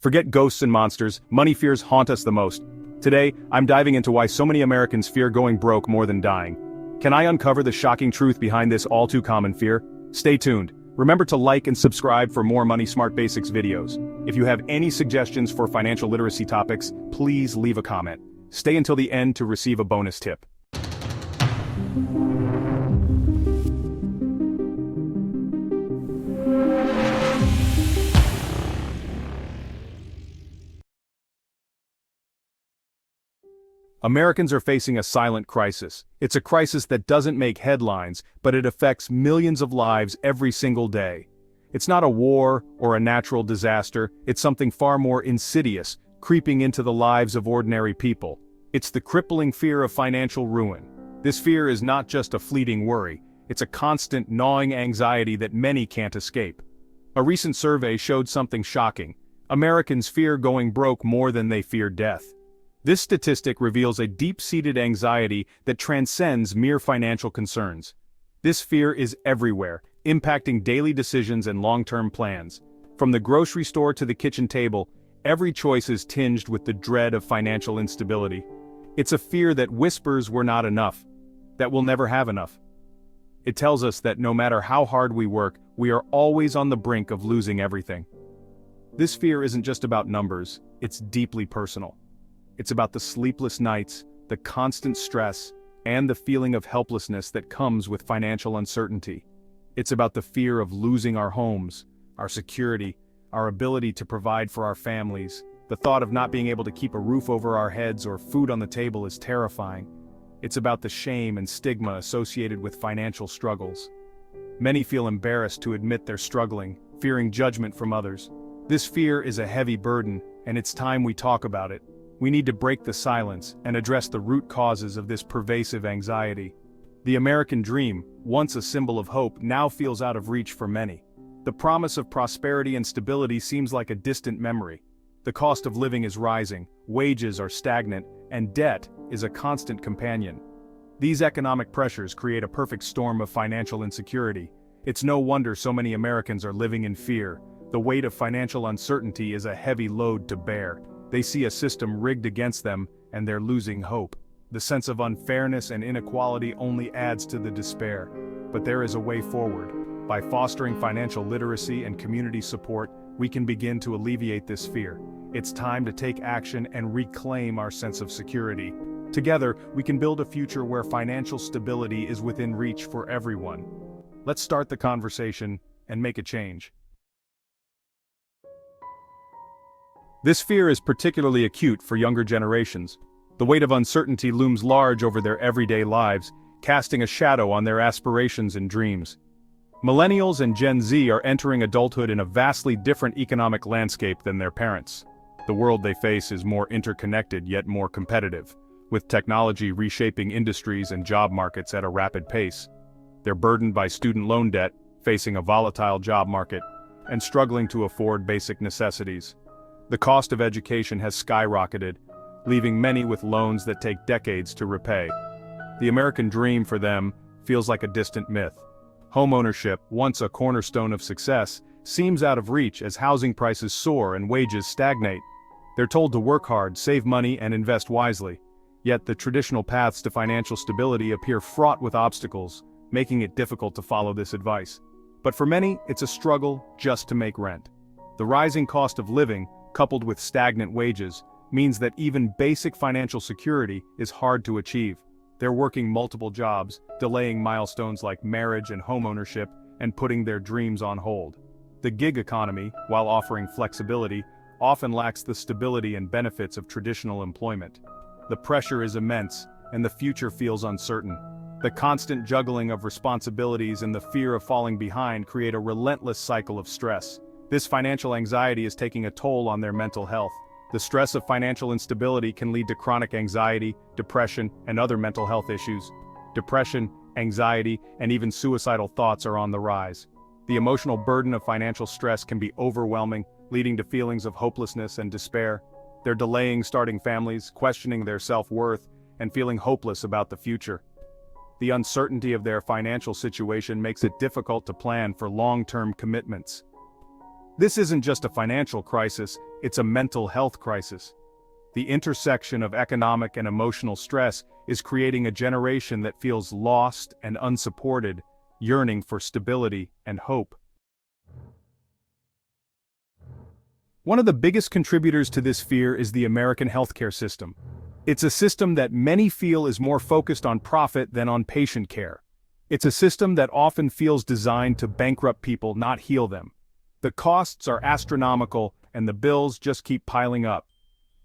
Forget ghosts and monsters, money fears haunt us the most. Today, I'm diving into why so many Americans fear going broke more than dying. Can I uncover the shocking truth behind this all-too-common fear? Stay tuned. Remember to like and subscribe for more Money Smart Basics videos. If you have any suggestions for financial literacy topics, please leave a comment. Stay until the end to receive a bonus tip. Americans are facing a silent crisis. It's a crisis that doesn't make headlines, but it affects millions of lives every single day. It's not a war or a natural disaster, it's something far more insidious, creeping into the lives of ordinary people. It's the crippling fear of financial ruin. This fear is not just a fleeting worry, it's a constant gnawing anxiety that many can't escape. A recent survey showed something shocking. Americans fear going broke more than they fear death. This statistic reveals a deep-seated anxiety that transcends mere financial concerns. This fear is everywhere, impacting daily decisions and long-term plans. From the grocery store to the kitchen table, every choice is tinged with the dread of financial instability. It's a fear that whispers we're not enough, that we'll never have enough. It tells us that no matter how hard we work, we are always on the brink of losing everything. This fear isn't just about numbers, it's deeply personal. It's about the sleepless nights, the constant stress, and the feeling of helplessness that comes with financial uncertainty. It's about the fear of losing our homes, our security, our ability to provide for our families. The thought of not being able to keep a roof over our heads or food on the table is terrifying. It's about the shame and stigma associated with financial struggles. Many feel embarrassed to admit they're struggling, fearing judgment from others. This fear is a heavy burden, and it's time we talk about it. We need to break the silence and address the root causes of this pervasive anxiety. The American dream, once a symbol of hope, now feels out of reach for many. The promise of prosperity and stability seems like a distant memory. The cost of living is rising, wages are stagnant, and debt is a constant companion. These economic pressures create a perfect storm of financial insecurity. It's no wonder so many Americans are living in fear. The weight of financial uncertainty is a heavy load to bear. They see a system rigged against them, and they're losing hope. The sense of unfairness and inequality only adds to the despair. But there is a way forward. By fostering financial literacy and community support, we can begin to alleviate this fear. It's time to take action and reclaim our sense of security. Together, we can build a future where financial stability is within reach for everyone. Let's start the conversation and make a change. This fear is particularly acute for younger generations. The weight of uncertainty looms large over their everyday lives, casting a shadow on their aspirations and dreams. Millennials and Gen Z are entering adulthood in a vastly different economic landscape than their parents. The world they face is more interconnected yet more competitive, with technology reshaping industries and job markets at a rapid pace. They're burdened by student loan debt, facing a volatile job market, and struggling to afford basic necessities. The cost of education has skyrocketed, leaving many with loans that take decades to repay. The American dream for them feels like a distant myth. Homeownership, once a cornerstone of success, seems out of reach as housing prices soar and wages stagnate. They're told to work hard, save money, and invest wisely. Yet the traditional paths to financial stability appear fraught with obstacles, making it difficult to follow this advice. But for many, it's a struggle just to make rent. The rising cost of living, coupled with stagnant wages, means that even basic financial security is hard to achieve. They're working multiple jobs, delaying milestones like marriage and homeownership, and putting their dreams on hold. The gig economy, while offering flexibility, often lacks the stability and benefits of traditional employment. The pressure is immense, and the future feels uncertain. The constant juggling of responsibilities and the fear of falling behind create a relentless cycle of stress. This financial anxiety is taking a toll on their mental health. The stress of financial instability can lead to chronic anxiety, depression, and other mental health issues. Depression, anxiety, and even suicidal thoughts are on the rise. The emotional burden of financial stress can be overwhelming, leading to feelings of hopelessness and despair. They're delaying starting families, questioning their self-worth, and feeling hopeless about the future. The uncertainty of their financial situation makes it difficult to plan for long-term commitments. This isn't just a financial crisis, it's a mental health crisis. The intersection of economic and emotional stress is creating a generation that feels lost and unsupported, yearning for stability and hope. One of the biggest contributors to this fear is the American healthcare system. It's a system that many feel is more focused on profit than on patient care. It's a system that often feels designed to bankrupt people, not heal them. The costs are astronomical, and the bills just keep piling up.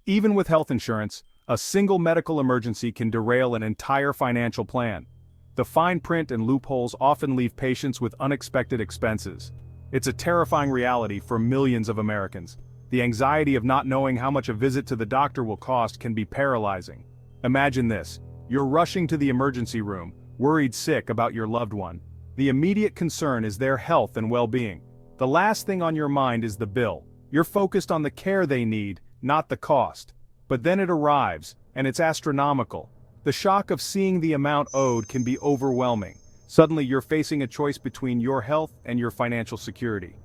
Even with health insurance, a single medical emergency can derail an entire financial plan. The fine print and loopholes often leave patients with unexpected expenses. It's a terrifying reality for millions of Americans. The anxiety of not knowing how much a visit to the doctor will cost can be paralyzing. Imagine this: you're rushing to the emergency room, worried sick about your loved one. The immediate concern is their health and well-being. The last thing on your mind is the bill. You're focused on the care they need, not the cost. But then it arrives, and it's astronomical. The shock of seeing the amount owed can be overwhelming. Suddenly you're facing a choice between your health and your financial security.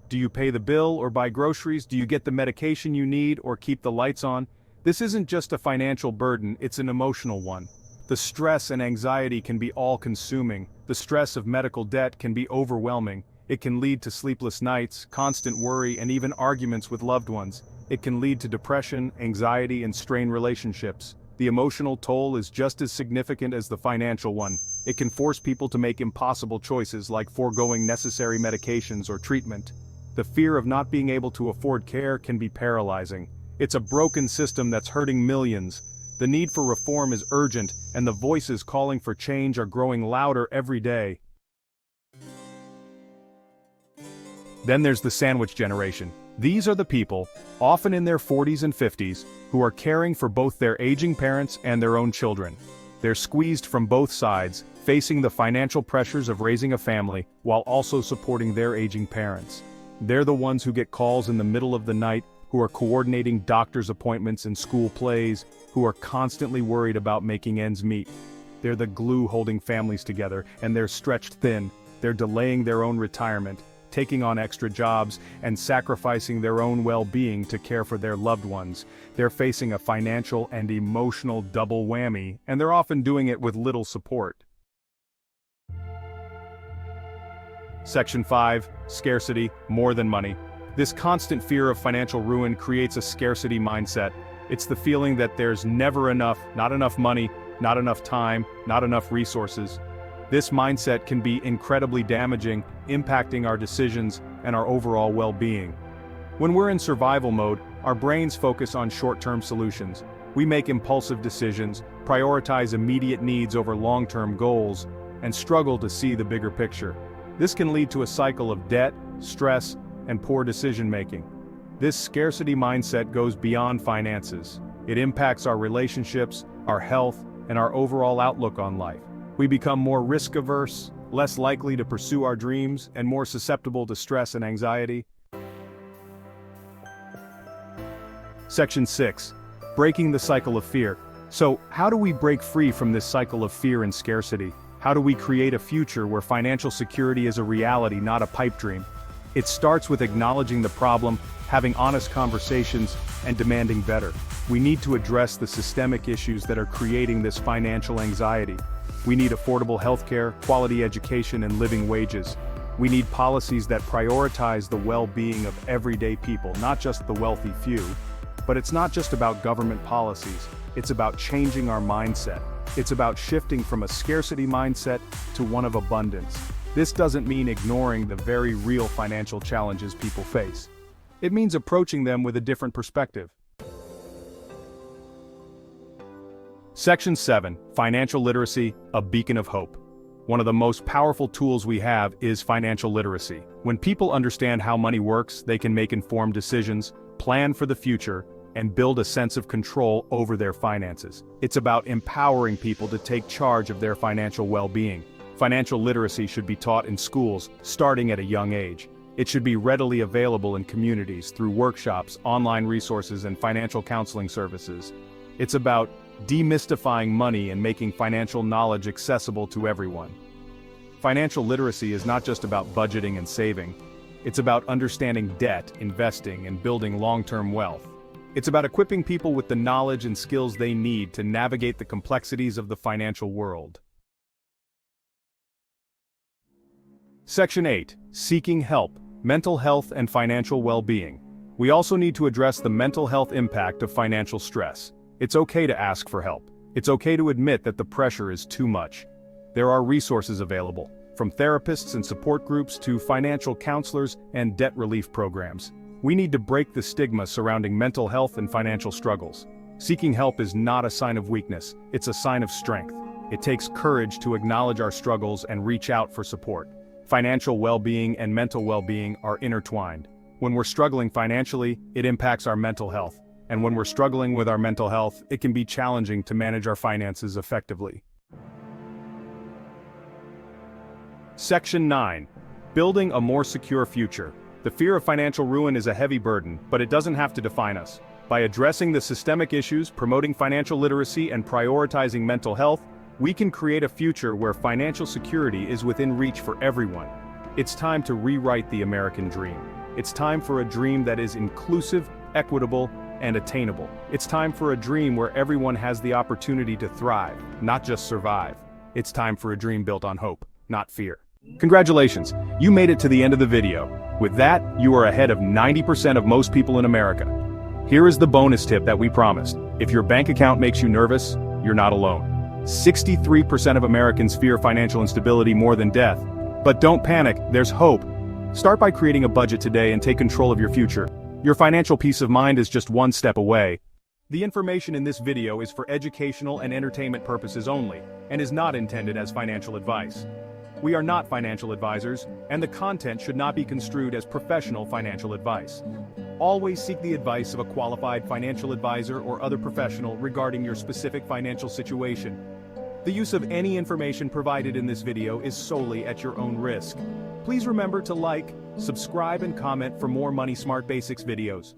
Do you pay the bill or buy groceries? Do you get the medication you need or keep the lights on? This isn't just a financial burden, it's an emotional one. The stress and anxiety can be all-consuming. The stress of medical debt can be overwhelming. It can lead to sleepless nights, constant worry, and even arguments with loved ones. It can lead to depression, anxiety, and strained relationships. The emotional toll is just as significant as the financial one. It can force people to make impossible choices like foregoing necessary medications or treatment. The fear of not being able to afford care can be paralyzing. It's a broken system that's hurting millions. The need for reform is urgent, and the voices calling for change are growing louder every day. Then there's the sandwich generation. These are the people, often in their 40s and 50s, who are caring for both their aging parents and their own children. They're squeezed from both sides, facing the financial pressures of raising a family while also supporting their aging parents. They're the ones who get calls in the middle of the night, who are coordinating doctor's appointments and school plays, who are constantly worried about making ends meet. They're the glue holding families together, and they're stretched thin. They're delaying their own retirement, taking on extra jobs, and sacrificing their own well-being to care for their loved ones. They're facing a financial and emotional double whammy, and they're often doing it with little support. Section 5. Scarcity, more than money. This constant fear of financial ruin creates a scarcity mindset. It's the feeling that there's never enough, not enough money, not enough time, not enough resources. This mindset can be incredibly damaging, impacting our decisions and our overall well-being. When we're in survival mode, our brains focus on short-term solutions. We make impulsive decisions, prioritize immediate needs over long-term goals, and struggle to see the bigger picture. This can lead to a cycle of debt, stress, and poor decision-making. This scarcity mindset goes beyond finances. It impacts our relationships, our health, and our overall outlook on life. We become more risk-averse, less likely to pursue our dreams, and more susceptible to stress and anxiety. Section 6. Breaking the cycle of fear. So, how do we break free from this cycle of fear and scarcity? How do we create a future where financial security is a reality, not a pipe dream? It starts with acknowledging the problem, having honest conversations, and demanding better. We need to address the systemic issues that are creating this financial anxiety. We need affordable healthcare, quality education, and living wages. We need policies that prioritize the well-being of everyday people, not just the wealthy few. But it's not just about government policies, it's about changing our mindset. It's about shifting from a scarcity mindset to one of abundance. This doesn't mean ignoring the very real financial challenges people face. It means approaching them with a different perspective. Section 7. Financial literacy, a beacon of hope. One of the most powerful tools we have is financial literacy. When people understand how money works, they can make informed decisions, plan for the future, and build a sense of control over their finances. It's about empowering people to take charge of their financial well-being. Financial literacy should be taught in schools, starting at a young age. It should be readily available in communities through workshops, online resources, and financial counseling services. It's about demystifying money and making financial knowledge accessible to everyone. Financial literacy is not just about budgeting and saving. It's about understanding debt, investing, and building long-term wealth. It's about equipping people with the knowledge and skills they need to navigate the complexities of the financial world. Section 8. Seeking help, mental health and financial well-being. We also need to address the mental health impact of financial stress. It's okay to ask for help. It's okay to admit that the pressure is too much. There are resources available, from therapists and support groups to financial counselors and debt relief programs. We need to break the stigma surrounding mental health and financial struggles. Seeking help is not a sign of weakness, it's a sign of strength. It takes courage to acknowledge our struggles and reach out for support. Financial well-being and mental well-being are intertwined. When we're struggling financially, it impacts our mental health. And when we're struggling with our mental health, it can be challenging to manage our finances effectively. Section 9. Building a more secure future. The fear of financial ruin is a heavy burden, but it doesn't have to define us. By addressing the systemic issues, promoting financial literacy, and prioritizing mental health, we can create a future where financial security is within reach for everyone. It's time to rewrite the American dream. It's time for a dream that is inclusive, equitable, and attainable. It's time for a dream where everyone has the opportunity to thrive, not just survive. It's time for a dream built on hope, not fear. Congratulations, you made it to the end of the video. With that, you are ahead of 90% of most people in America. Here is the bonus tip that we promised. If your bank account makes you nervous, you're not alone. 63% of Americans fear financial instability more than death. But don't panic, there's hope. Start by creating a budget today and take control of your future. Your financial peace of mind is just one step away. The information in this video is for educational and entertainment purposes only, and is not intended as financial advice. We are not financial advisors, and the content should not be construed as professional financial advice. Always seek the advice of a qualified financial advisor or other professional regarding your specific financial situation. The use of any information provided in this video is solely at your own risk. Please remember to like, subscribe, and comment for more Money Smart Basics videos.